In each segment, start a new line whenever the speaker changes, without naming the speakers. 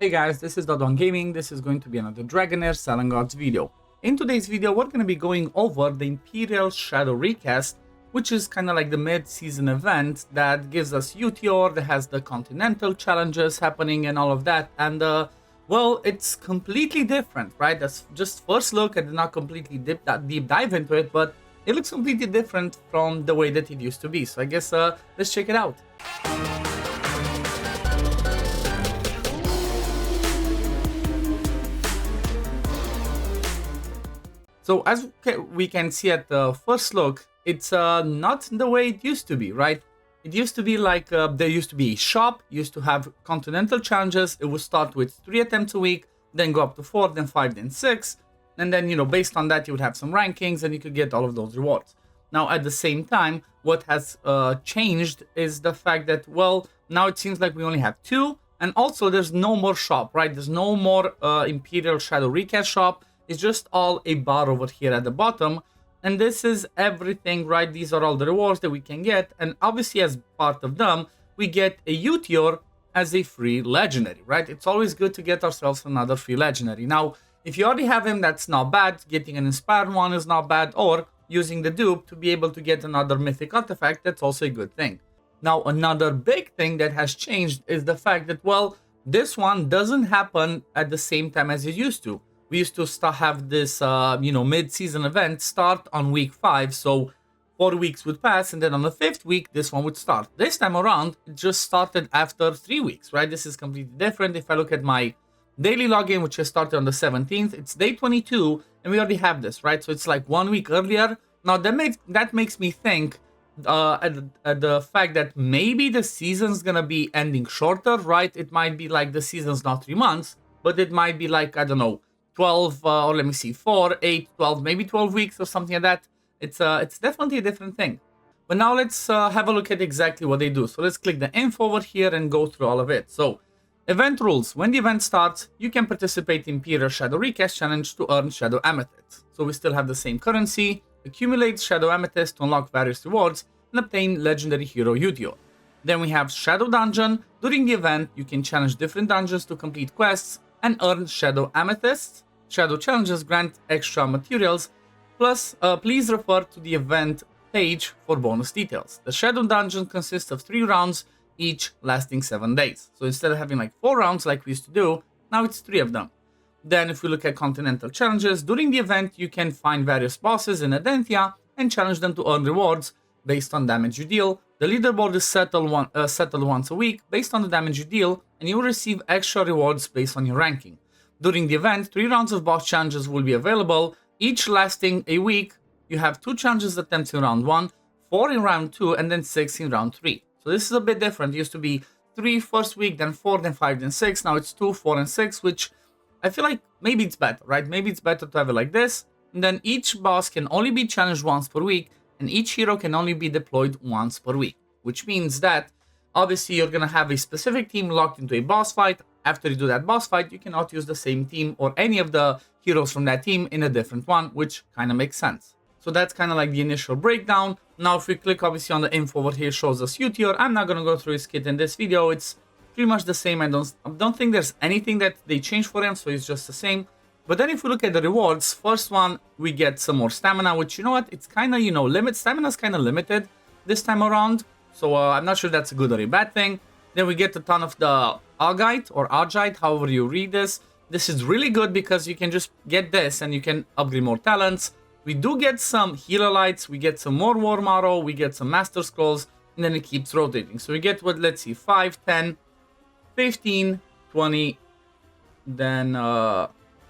Hey guys, this is OddOneGaming. This is going to be another Dragonheir Silent Gods video. In today's video, we're going to be going over the Imperial Shadow Recast, which is kind of like the mid-season event that gives us UTR, that has the Continental challenges happening and all of that. And, well, it's completely different, right? That's just first look. I did not completely deep dive into it, but it looks completely different from the way that it used to be. So I guess let's check it out. So as we can see at the first look, it's not the way it used to be, right? It used to be like there used to be a shop, used to have Continental challenges. It would start with 3 attempts a week, then go up to 4, then 5, then 6. And then, you know, based on that, you would have some rankings and you could get all of those rewards. Now, at the same time, what has changed is the fact that, well, now it seems like we only have 2. And also, there's no more shop, right? There's no more Imperial Shadow Recast shop. It's just all a bar over here at the bottom, and this is everything, right? These are all the rewards that we can get, and obviously as part of them we get a UTR as a free legendary, right? It's always good to get ourselves another free legendary. Now if you already have him, that's not bad. Getting an inspired one is not bad, or using the dupe to be able to get another mythic artifact, that's also a good thing. Now another big thing that has changed is the fact that, well, this one doesn't happen at the same time as it used to. We used to have this, mid-season event start on week 5, so 4 weeks would pass, and then on the 5th week, this one would start. This time around, it just started after 3 weeks, right? This is completely different. If I look at my daily login, which I started on the 17th, it's day 22, and we already have this, right? So it's like 1 week earlier. Now, that makes me think at the fact that maybe the season's gonna be ending shorter, right? It might be like the season's not 3 months, but it might be like, I don't know, 12 or let me see, 4, 8, 12, maybe 12 weeks or something like that. It's definitely a different thing. But now let's have a look at exactly what they do. So let's click the info over here and go through all of it. So event rules. When the event starts, you can participate in Imperial Shadow Recast Challenge to earn Shadow Amethyst. So we still have the same currency. Accumulate Shadow Amethyst to unlock various rewards and obtain Legendary Hero UTR. Then we have Shadow Dungeon. During the event, you can challenge different dungeons to complete quests and earn Shadow Amethysts. Shadow challenges grant extra materials. Plus, please refer to the event page for bonus details. The Shadow Dungeon consists of 3 rounds, each lasting 7 days. So instead of having like 4 rounds like we used to do, now it's 3 of them. Then if we look at Continental challenges, during the event you can find various bosses in Adentia and challenge them to earn rewards based on damage you deal. The leaderboard is settled once a week based on the damage you deal, and you will receive extra rewards based on your ranking. During the event, 3 rounds of boss challenges will be available, each lasting a week. You have 2 challenges attempts in round 1, 4 in round 2, and then 6 in round 3. So this is a bit different. It used to be 3 first week, then 4, then 5, then 6. Now it's 2, 4, and 6, which I feel like maybe it's better, right? Maybe it's better to have it like this. And then each boss can only be challenged once per week, and each hero can only be deployed once per week, which means that obviously you're going to have a specific team locked into a boss fight. After you do that boss fight, you cannot use the same team or any of the heroes from that team in a different one, which kind of makes sense. So that's kind of like the initial breakdown. Now if we click obviously on the info over here, shows us UTR. I'm not going to go through his kit in this video. It's pretty much the same. I don't think there's anything that they changed for him, so it's just the same. But then if we look at the rewards, first one, we get some more stamina, which, you know what, it's kind of, stamina's kind of limited this time around. So I'm not sure that's a good or a bad thing. Then we get a ton of the Agite or Agite, however you read this. This is really good because you can just get this and you can upgrade more talents. We do get some healer lights, we get some more War Marrow, we get some Master Scrolls, and then it keeps rotating. So we get what, let's see, 5, 10, 15, 20, then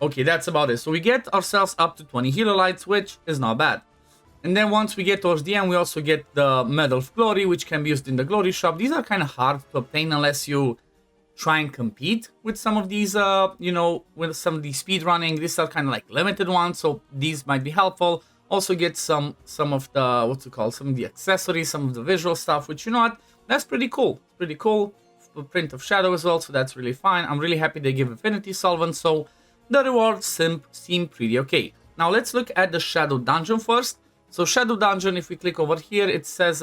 okay, that's about it. So we get ourselves up to 20 healer lights, which is not bad. And then once we get towards the end, we also get the Medal of Glory, which can be used in the Glory Shop. These are kind of hard to obtain unless you try and compete with some of these, with some of these speedrunning. These are kind of like limited ones, so these might be helpful. Also get some of the, some of the accessories, some of the visual stuff, which, you know what, that's pretty cool. It's pretty cool. Print of Shadow as well, so that's really fine. I'm really happy they give Affinity Solvent, so the rewards seem pretty okay. Now let's look at the Shadow Dungeon first. So Shadow Dungeon, if we click over here, it says,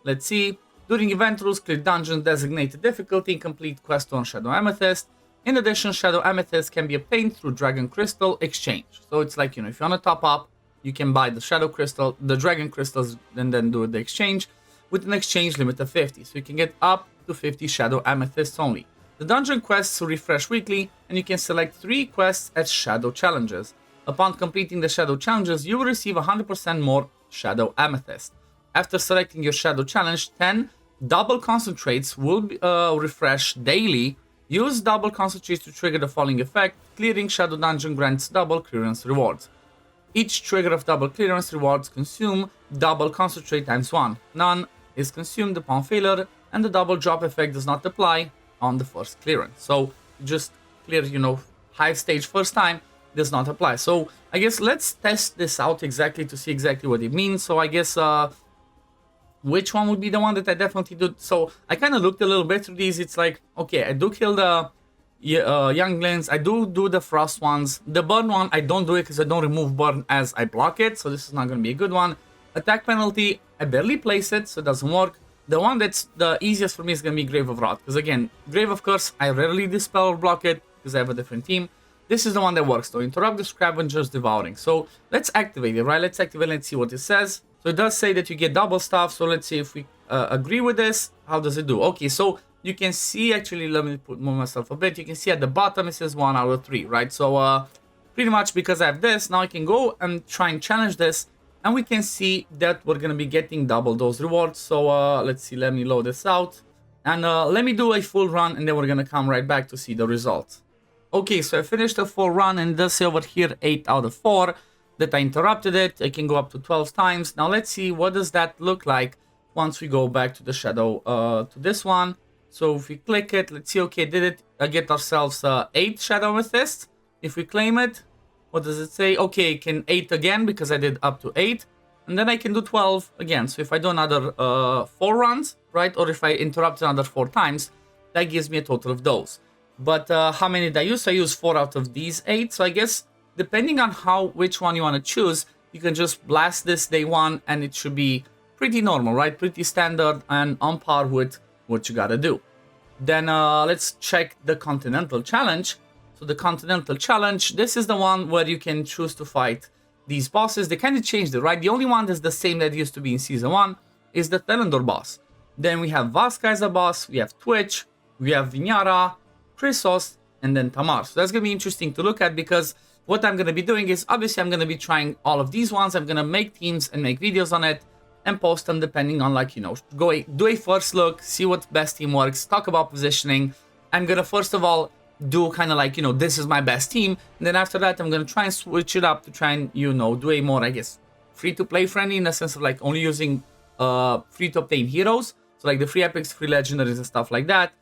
let's see, during event rules, clear dungeon, designated difficulty, complete quest on Shadow Amethyst. In addition, Shadow Amethyst can be obtained through Dragon Crystal exchange. So it's like, if you want to top up, you can buy the Shadow Crystal, the Dragon Crystals, and then do the exchange with an exchange limit of 50. So you can get up to 50 Shadow Amethysts only. The dungeon quests refresh weekly, and you can select 3 quests as Shadow Challenges. Upon completing the Shadow Challenges, you will receive 100% more Shadow Amethyst. After selecting your Shadow Challenge, 10 double concentrates will be, refresh daily. Use double concentrates to trigger the following effect. Clearing Shadow Dungeon grants double clearance rewards. Each trigger of double clearance rewards consume double concentrate times 1. None is consumed upon failure, and the double drop effect does not apply on the first clearance. So just clear, high stage first time, does not apply. So I guess let's test this out exactly to see exactly what it means. So I guess which one would be the one that I definitely do? So I kind of looked a little bit through these. It's like, okay, I do kill the younglings. I do the frost ones. The burn one, I don't do it because I don't remove burn as I block it. So this is not going to be a good one. Attack penalty, I barely place it, so it doesn't work. The one that's the easiest for me is going to be Grave of Wrath. Because again, Grave of Curse, I rarely dispel or block it because I have a different team. This is the one that works though. Interrupt the Scavenger's Devouring. So let's activate it, right? Let's activate it and see what it says. So it does say that you get double stuff. So let's see if we agree with this. How does it do? Okay, so you can see, actually, let me move myself a bit. You can see at the bottom it says 1 out of 3, right? So pretty much because I have this, now I can go and try and challenge this. And we can see that we're going to be getting double those rewards. So let's see, let me load this out. And let me do a full run and then we're going to come right back to see the results. Okay, so I finished a full run and it does say over here 8 out of 4 that I interrupted it. I can go up to 12 times. Now let's see what does that look like once we go back to the shadow, to this one. So if we click it, let's see, okay, did it get ourselves 8 Shadow Amethyst. If we claim it, what does it say? Okay, can 8 again because I did up to 8. And then I can do 12 again. So if I do another 4 runs, right? Or if I interrupt another 4 times, that gives me a total of those. But how many did I use? I use 4 out of these 8. So I guess depending on which one you want to choose, you can just blast this day 1 and it should be pretty normal, right? Pretty standard and on par with what you gotta do. Then let's check the Continental Challenge. So the Continental Challenge, this is the one where you can choose to fight these bosses. They kind of changed it, right? The only one that's the same that used to be in Season 1 is the Telendor boss. Then we have Vaska as a boss, we have Twitch, we have Vinyara, Chrysos, and then Tamar. So that's going to be interesting to look at because what I'm going to be doing is, obviously I'm going to be trying all of these ones. I'm going to make teams and make videos on it and post them depending on, like, do a first look, see what best team works, talk about positioning. I'm going to first of all do kind of like, this is my best team. And then after that, I'm going to try and switch it up to try and, do a more, I guess, free-to-play friendly in the sense of like only using free-to-obtain heroes. So like the free epics, free legendaries and stuff like that.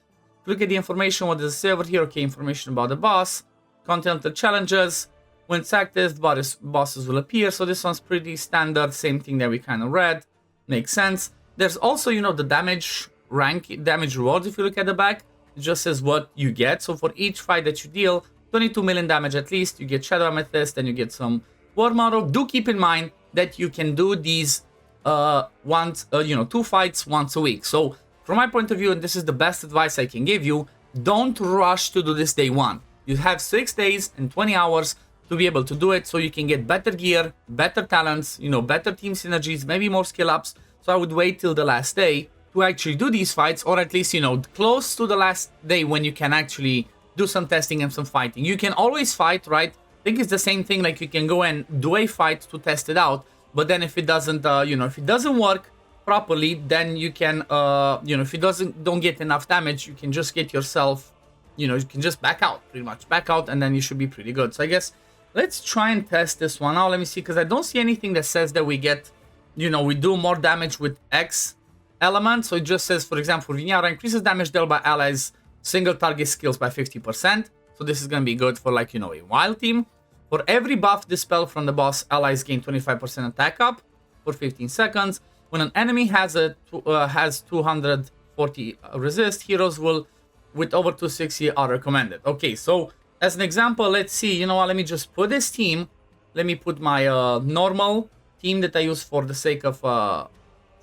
Look at the information, what does it say over here? Okay, information about the boss, Continental Challenges. When it's active, bosses will appear. So this one's pretty standard, same thing that we kind of read. Makes sense. There's also, the damage rewards. If you look at the back, it just says what you get. So for each fight that you deal, 22 million damage at least, you get Shadow Amethyst, and you get some War Model. Do keep in mind that you can do these 2 fights once a week. So from my point of view, and this is the best advice I can give you, don't rush to do this day 1. You have 6 days and 20 hours to be able to do it, so you can get better gear, better talents, better team synergies, maybe more skill ups. So I would wait till the last day to actually do these fights, or at least, close to the last day when you can actually do some testing and some fighting. You can always fight, right? I think it's the same thing, like you can go and do a fight to test it out, but then if it doesn't, if it doesn't work properly, then you can, if it don't get enough damage, you can just get yourself, you can just back out, pretty much back out, and then you should be pretty good. So I guess let's try and test this one out. Let me see, because I don't see anything that says that we get, we do more damage with X element. So it just says, for example, Vinyara increases damage dealt by allies single target skills by 50%. So this is going to be good for, like, a wild team. For every buff dispel from the boss, allies gain 25% attack up for 15 seconds. When an enemy has 240 resist, heroes with over 260 are recommended. Okay, so as an example, let's see, let me just put this team. Let me put my normal team that I use for the sake of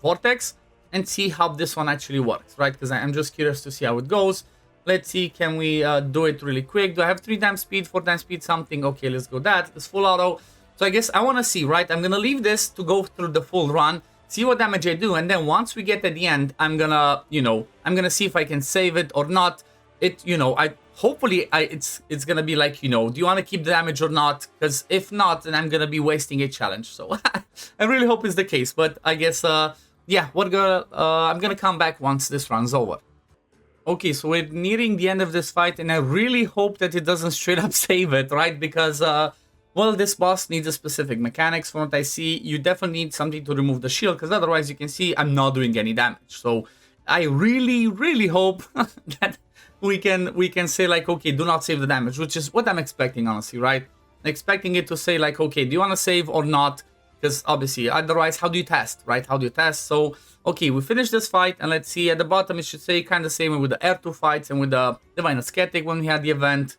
Vortex and see how this one actually works, right? Because I'm just curious to see how it goes. Let's see, can we do it really quick? Do I have 3 times speed, 4 times speed, something? Okay, let's go that. It's full auto. So I guess I want to see, right? I'm going to leave this to go through the full run, see what damage I do. And then once we get at the end, I'm going to, you know, I'm going to see if I can save it or not. It, you know, hopefully it's going to be like, you know, do you want to keep the damage or not? Because if not, then I'm going to be wasting a challenge. So I really hope it's the case. But I guess, yeah, I'm going to come back once this runs over. Okay, so we're nearing the end of this fight, and I really hope that it doesn't straight up save it, right? Because, well, this boss needs a specific mechanics. From what I see, you definitely need something to remove the shield, because otherwise you can see I'm not doing any damage. So I really, really hope that we can say, like, okay, do not save the damage, which is what I'm expecting, honestly, right? I'm expecting it to say, like, okay, do you want to save or not? Because obviously, otherwise, how do you test, right? How do you test? So, okay, we finished this fight, and let's see, at the bottom, it should say kind of same with the R2 fights and with the Divine Ascetic when we had the event.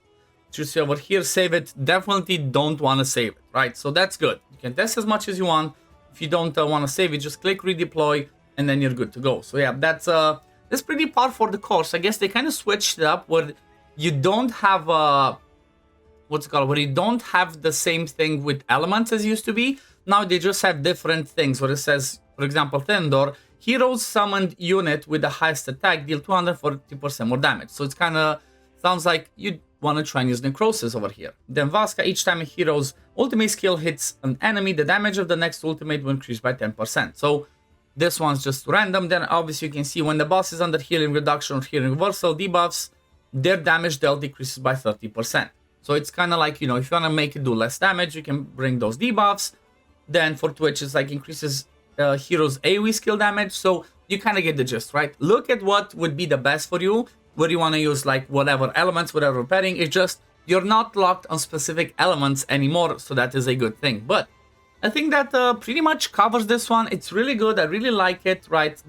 It should say over here, save it. Definitely don't want to save it, right? So that's good. You can test as much as you want. If you don't want to save it, just click redeploy, and then you're good to go. So yeah, that's pretty par for the course. I guess they kind of switched it up where you don't have what's it called? Where you don't have the same thing with elements as used to be. Now they just have different things where it says, for example, Thendor, heroes summoned unit with the highest attack deal 240% more damage. So it's kind of sounds like you want to try and use Necrosis over here. Then Vaska, each time a hero's ultimate skill hits an enemy, the damage of the next ultimate will increase by 10%. So this one's just random. Then obviously you can see when the boss is under healing reduction or healing reversal debuffs, their damage dealt decreases by 30%. So it's kind of like, you know, if you want to make it do less damage, you can bring those debuffs. Then for Twitch, it's like increases heroes' AoE skill damage. So you kind of get the gist, right? Look at what would be the best for you, where you want to use like whatever elements, whatever pairing. It's just you're not locked on specific elements anymore. So that is a good thing. But I think that pretty much covers this one. It's really good. I really like it, right?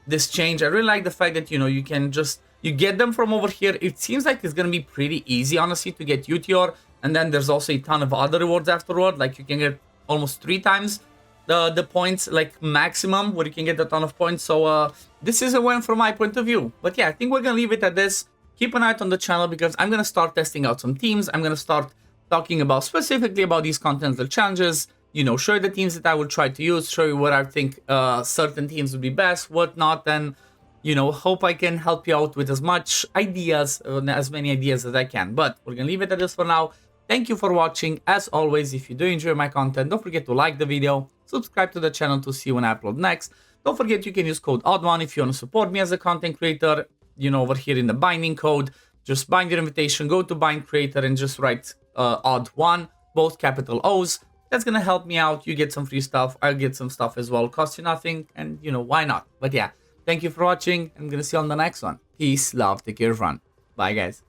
This change. I really like the fact that, you know, you can just, you get them from over here. It seems like it's going to be pretty easy, honestly, to get Uteor. And then there's also a ton of other rewards afterward. Like you can get almost 3 times the points, like maximum, where you can get a ton of points. So this is a win from my point of view. But yeah, I think we're gonna leave it at this. Keep an eye out on the channel because I'm gonna start testing out some teams. I'm gonna start talking about specifically about these Continental challenges, you know, show you the teams that I will try to use, show you what I think certain teams would be best, what not, and you know, hope I can help you out with as much ideas, as many ideas as I can. But we're gonna leave it at this for now. Thank you for watching. As always, if you do enjoy my content, don't forget to like the video, subscribe to the channel to see when I upload next. Don't forget you can use code OddOne if you want to support me as a content creator. You know, over here in the binding code, just bind your invitation, go to bind creator and just write OddOne, both capital O's. That's gonna help me out. You get some free stuff. I'll get some stuff as well. Costs you nothing, and you know, why not? But yeah, thank you for watching. I'm gonna see you on the next one. Peace, love, take care, everyone. Bye, guys.